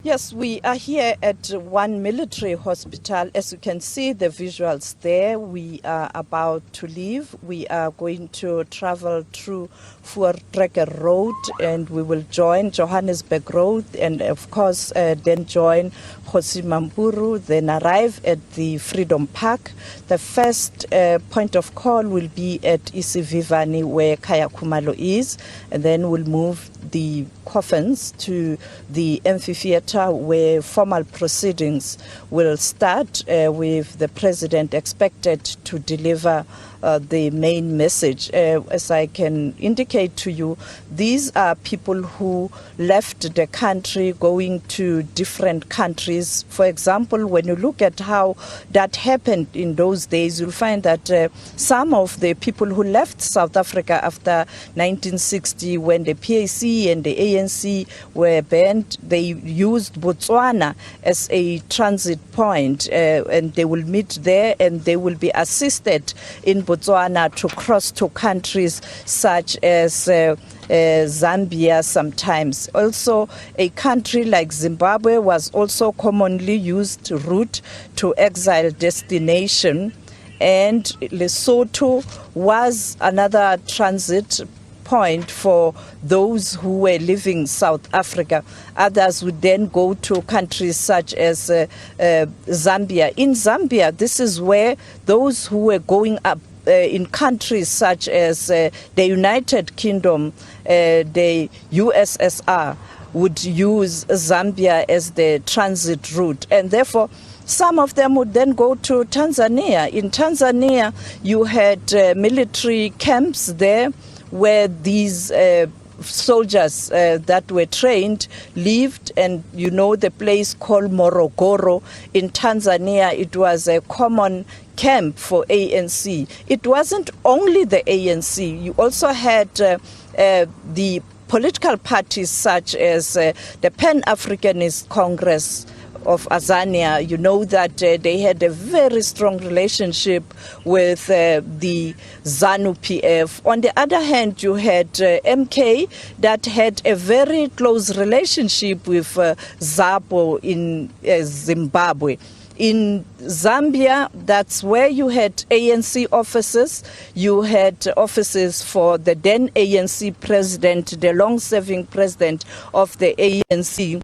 Yes, we are here at one military hospital. As you can see the visuals there, we are about to leave. We are going to travel through Voortrekker Road and we will join Johannesburg Road and of course then join Kgosi-Mampuru, then arrive at the Freedom Park. The first point of call will be at Isivivani where Kaya Khumalo is, and then we'll move the coffins to the amphitheater where formal proceedings will start with the president expected to deliver the main message. As I can indicate to you, these are people who left the country going to different countries. For example, when you look at how that happened in those days, you'll find that some of the people who left South Africa after 1960, when the PAC and the ANC were banned, they used Botswana as a transit point, and they will meet there and they will be assisted in Botswana to cross to countries such as Zambia sometimes. Also, a country like Zimbabwe was also commonly used route to exile destination, and Lesotho was another transit point for those who were leaving South Africa. Others would then go to countries such as Zambia. In Zambia, this is where those who were going up in countries such as the United Kingdom, the USSR, would use Zambia as the transit route, and therefore some of them would then go to Tanzania. In Tanzania, you had military camps there where these soldiers that were trained lived, and you know the place called Morogoro in Tanzania. It was a common camp for ANC. It wasn't only the ANC. You also had the political parties such as the Pan-Africanist Congress of Azania. You know that they had a very strong relationship with the ZANU-PF. On the other hand, you had MK that had a very close relationship with ZAPO in Zimbabwe. In Zambia, that's where you had ANC offices. You had offices for the then ANC president, the long-serving president of the ANC,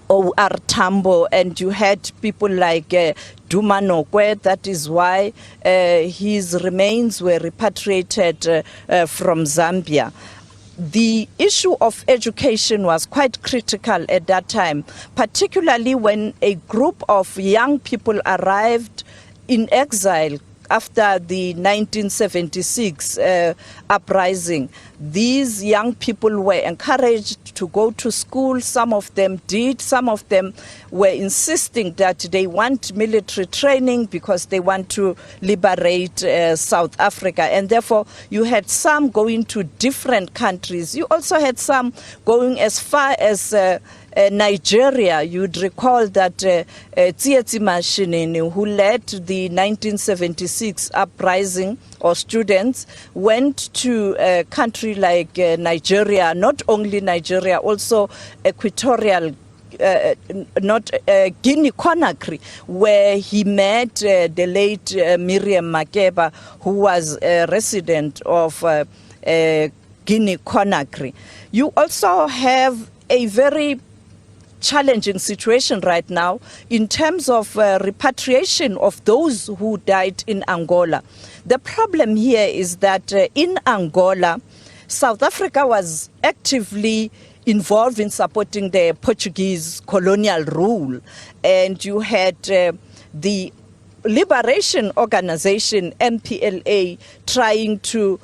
O.R. Tambo, and you had people like Duma Nokwe. That is why his remains were repatriated from Zambia. The issue of education was quite critical at that time, particularly when a group of young people arrived in exile after the 1976 uprising. These young people were encouraged to go to school. Some of them did. Some of them were insisting that they want military training because they want to liberate South Africa. And therefore, you had some going to different countries. You also had some going as far as Nigeria. You'd recall that Tsietsi Mashinini, who led the 1976 uprising, or students, went to a country like Nigeria, not only Nigeria, also Equatorial Guinea-Conakry, where he met the late Miriam Makeba, who was a resident of Guinea-Conakry. You also have a very challenging situation right now in terms of repatriation of those who died in Angola. The problem here is that in Angola, South Africa was actively involved in supporting the Portuguese colonial rule, and you had the Liberation Organization, MPLA, trying to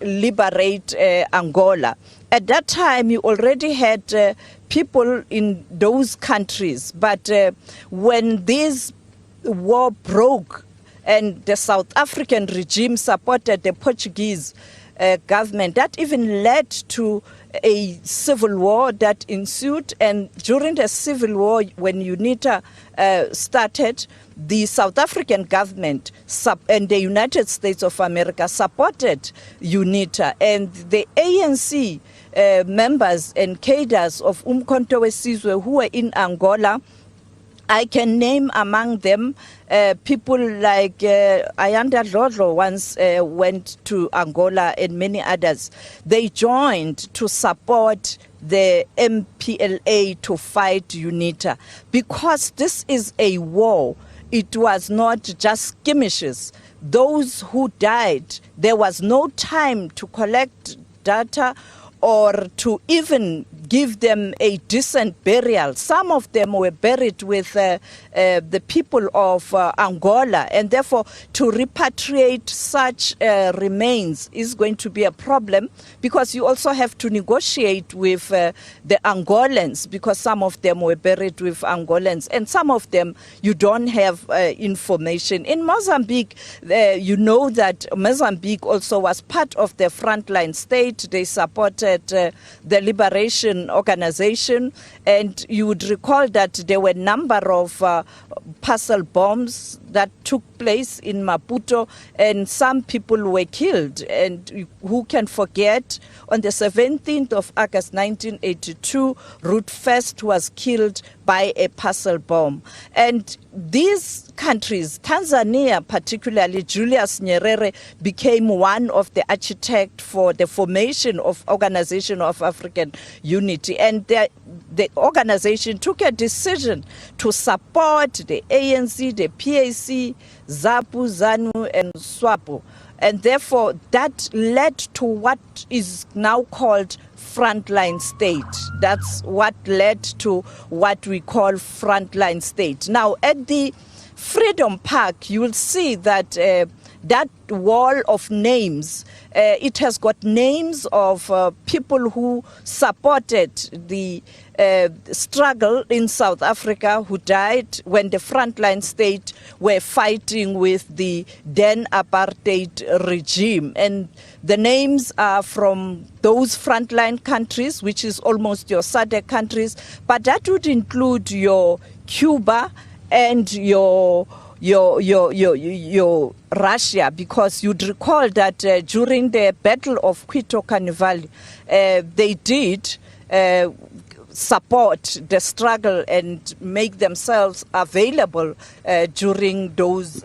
liberate Angola. At that time, you already had people in those countries, but when this war broke and the South African regime supported the Portuguese government, that even led to a civil war that ensued. And during the civil war, when UNITA started, the South African government and the United States of America supported UNITA, and the ANC members and cadres of Umkhonto weSizwe who were in Angola. I can name among them people like Ayanda Dlodlo once went to Angola and many others. They joined to support the MPLA to fight UNITA because this is a war. It was not just skirmishes. Those who died, there was no time to collect data or to even give them a decent burial. Some of them were buried with the people of Angola, and therefore to repatriate such remains is going to be a problem because you also have to negotiate with the Angolans because some of them were buried with Angolans and some of them you don't have information. In Mozambique, you know that Mozambique also was part of the frontline state. They supported the Liberation Organization, and you would recall that there were a number of parcel bombs that took place in Maputo and some people were killed. And who can forget, on the 17th of August 1982, Ruth First was killed by a parcel bomb. And these countries, Tanzania particularly, Julius Nyerere became one of the architects for the formation of Organization of African Unity. And the organization took a decision to support the ANC, the PAC, ZAPU, ZANU, and SWAPO. And therefore, that led to what is now called frontline state. That's what led to what we call frontline state. Now, at the Freedom Park, you will see that that wall of names, it has got names of people who supported the struggle in South Africa, who died when the frontline state were fighting with the then apartheid regime. And the names are from those frontline countries, which is almost your SADC countries, but that would include your Cuba and your Russia, because you'd recall that during the Battle of Quito Carnival, they did support the struggle and make themselves available during those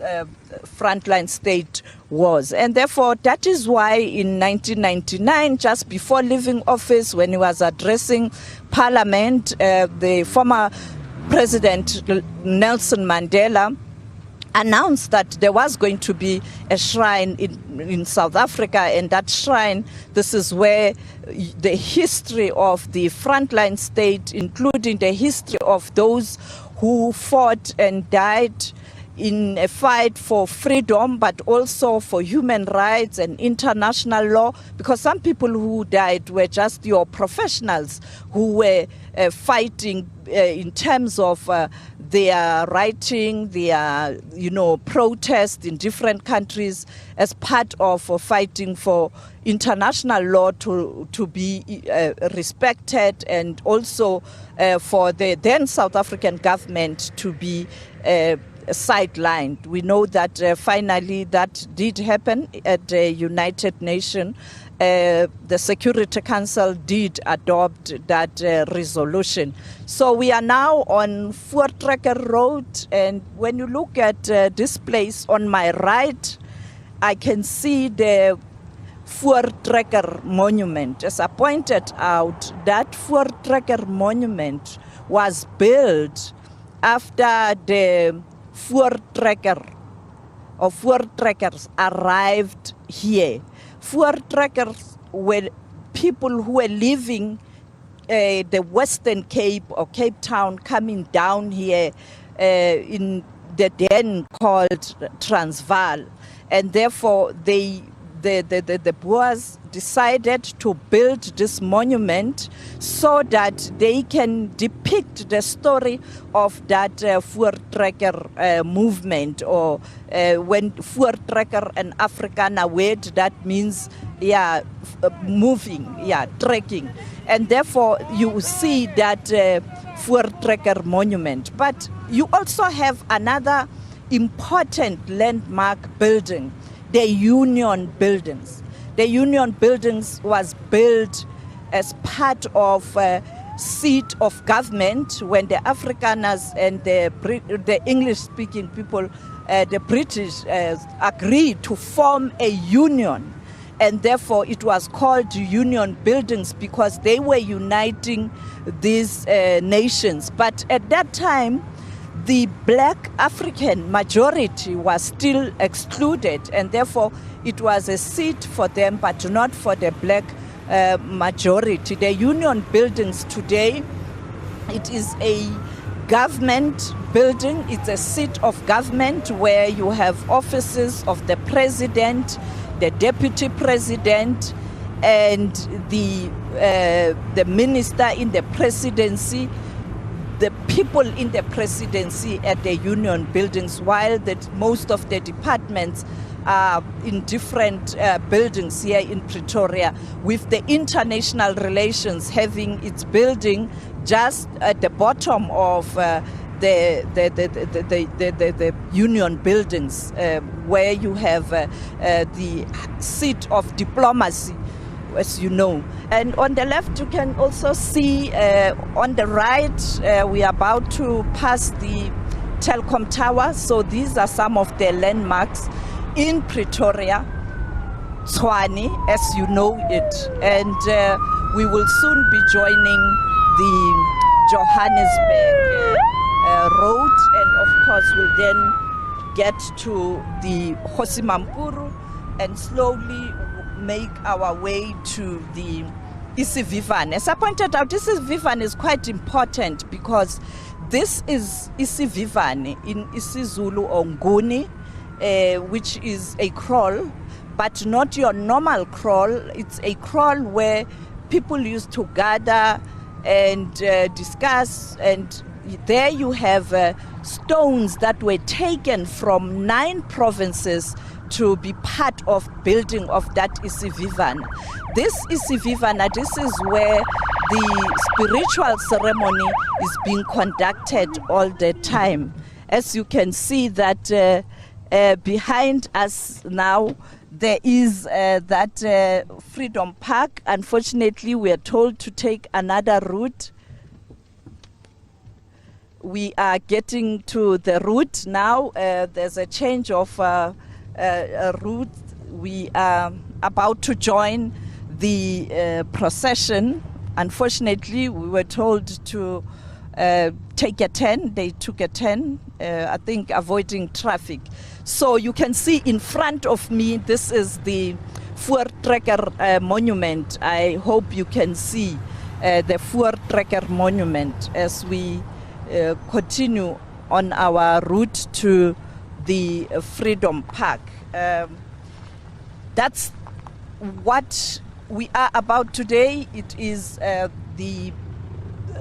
frontline state wars. And therefore, that is why in 1999, just before leaving office, when he was addressing Parliament, the former President Nelson Mandela announced that there was going to be a shrine in South Africa, and that shrine, this is where the history of the frontline state, including the history of those who fought and died in a fight for freedom, but also for human rights and international law, because some people who died were just your professionals who were fighting in terms of their writing, their protest in different countries as part of fighting for international law to be respected, and also for the then South African government to be sidelined. We know that finally that did happen at the United Nations. The Security Council did adopt that resolution. So we are now on Voortrekker Road, and when you look at this place on my right, I can see the Voortrekker Monument. As I pointed out, that Voortrekker Monument was built after the Voortrekker or Voortrekkers arrived here. Voortrekkers were people who were living the Western Cape or Cape Town, coming down here in the then called Transvaal, and therefore the Boers decided to build this monument so that they can depict the story of that Voortrekker movement, or when Voortrekker and Afrikaner word, that means moving, trekking. And therefore you see that Voortrekker monument. But you also have another important landmark building, the Union Buildings. The Union Buildings was built as part of seat of government when the Afrikaners and the English-speaking people, the British, agreed to form a union. And therefore it was called union buildings because they were uniting these nations. But at that time, the black African majority was still excluded, and therefore it was a seat for them, but not for the black majority. The union buildings today, it is a government building. It's a seat of government where you have offices of the president, the deputy president, and the minister in the presidency, the people in the presidency at the union buildings, while most of the departments are in different buildings here in Pretoria, with the international relations having its building just at the bottom of the union buildings, where you have the seat of diplomacy, as you know. And on the left, you can also see on the right, we are about to pass the Telkom Tower. So these are some of the landmarks in Pretoria, Tshwane, as you know it. And we will soon be joining the Johannesburg road, and of course we'll then get to the Hosimampuru and slowly make our way to the isivivan. As I pointed out, isivivan is quite important because this is isivivan in isiZulu or Nguni, which is a kraal, but not your normal kraal. It's a kraal where people used to gather and discuss, and there you have stones that were taken from 9 provinces to be part of building of that isivivan. This isivivan, this is where the spiritual ceremony is being conducted all the time. As you can see that behind us now, there is that Freedom Park. Unfortunately, we are told to take another route. We are getting to the route now. There's a change of route. We are about to join the procession. Unfortunately, we were told to take a 10. They took a 10, I think, avoiding traffic. So you can see in front of me, this is the Voortrekker monument. I hope you can see the Voortrekker monument as we continue on our route to the Freedom Park. That's what we are about today. It is the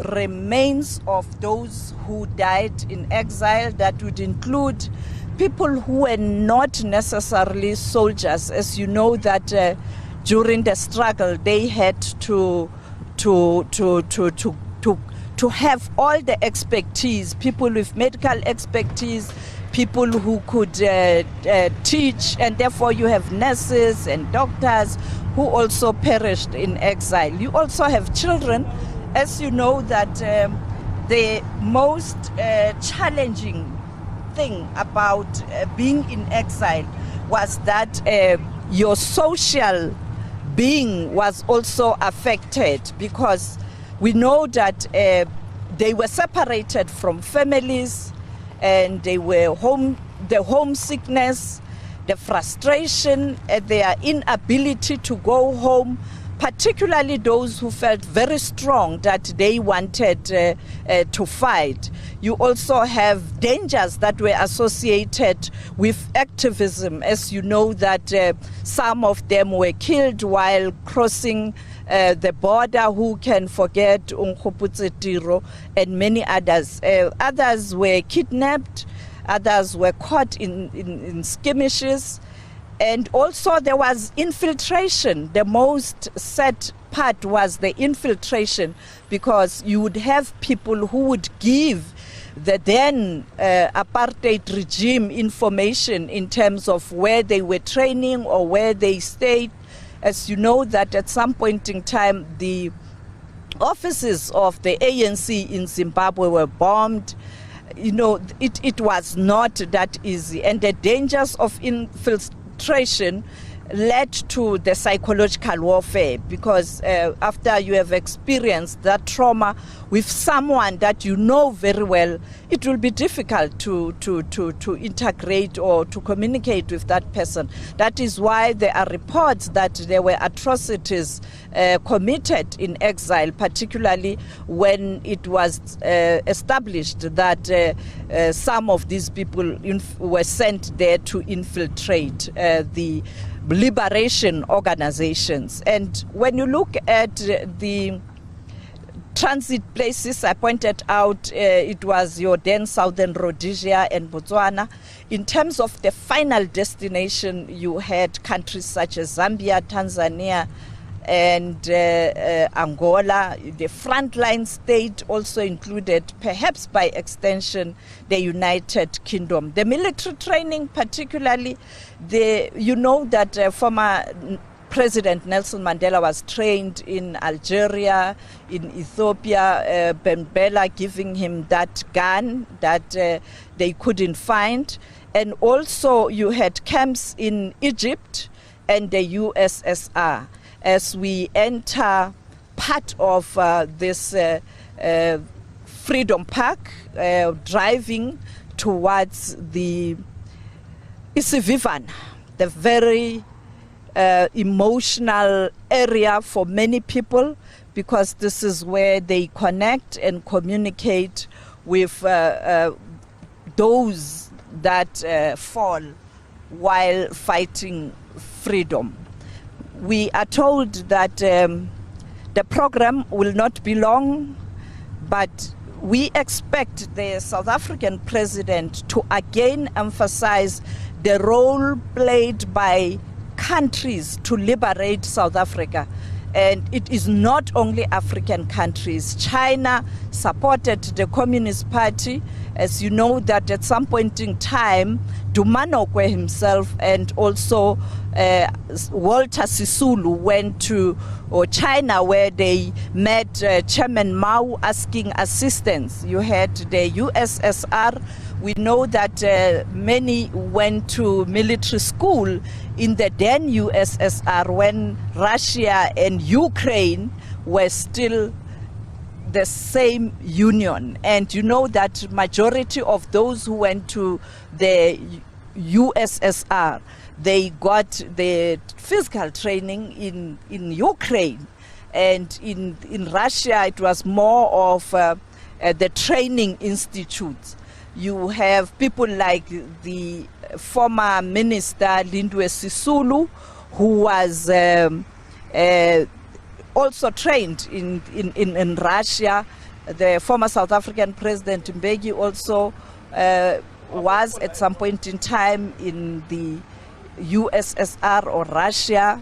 remains of those who died in exile. That would include people who were not necessarily soldiers. As you know that during the struggle they had to have all the expertise, people with medical expertise, people who could teach, and therefore you have nurses and doctors who also perished in exile. You also have children. As you know that the most challenging thing about being in exile was that your social being was also affected, because we know that they were separated from families, and they were the homesickness, the frustration, their inability to go home, particularly those who felt very strong that they wanted to fight. You also have dangers that were associated with activism. As you know that some of them were killed while crossing the border. Who can forget Unkgopotse Tiro and many others. Others were kidnapped, others were caught in skirmishes. And also there was infiltration. The most sad part was the infiltration, because you would have people who would give the then apartheid regime information in terms of where they were training or where they stayed. As you know that at some point in time, the offices of the ANC in Zimbabwe were bombed. It was not that easy, and the dangers of infiltration led to the psychological warfare, because after you have experienced that trauma with someone that you know very well, it will be difficult to integrate or to communicate with that person. That is why there are reports that there were atrocities committed in exile, particularly when it was established that some of these people were sent there to infiltrate the liberation organizations. And when you look at the transit places, I pointed out it was your then Southern Rhodesia and Botswana. In terms of the final destination, you had countries such as Zambia, Tanzania, and Angola. The frontline state also included, perhaps by extension, the United Kingdom. The military training, particularly, that former President Nelson Mandela was trained in Algeria, in Ethiopia, Ben Bella giving him that gun that they couldn't find. And also you had camps in Egypt and the USSR. As we enter part of this Freedom Park, driving towards the Isivivan, the very emotional area for many people, because this is where they connect and communicate with those that fall while fighting freedom. We are told that the program will not be long, but we expect the South African president to again emphasize the role played by countries to liberate South Africa. And it is not only African countries. China supported the Communist Party. As you know, that at some point in time, Dumanokwe himself and also Walter Sisulu went to China, where they met Chairman Mao asking assistance. You had the USSR. We know that many went to military school in the then USSR when Russia and Ukraine were still the same union. And you know that majority of those who went to the USSR, they got the physical training in Ukraine. And in Russia, it was more of the training institutes. You have people like the former minister Lindwe Sisulu, who was also trained in Russia. The former South African President Mbeki also was at some point in time in the USSR or Russia.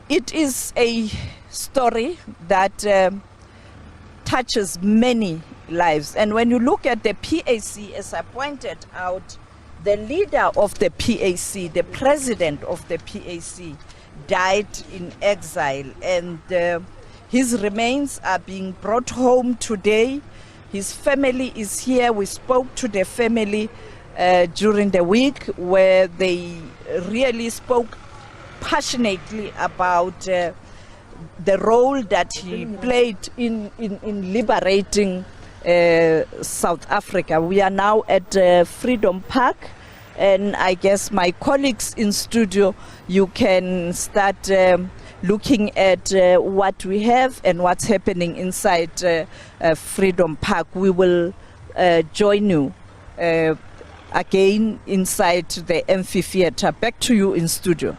It is a story that touches many lives. And when you look at the PAC, as I pointed out, the leader of the PAC, the president of the PAC, died in exile, and his remains are being brought home today. His family is here. We spoke to the family during the week, where they really spoke passionately about the role that he played in liberating South Africa. We are now at Freedom Park, and I guess my colleagues in studio, you can start looking at what we have and what's happening inside Freedom Park. We will join you again inside the amphitheater. Back to you in studio.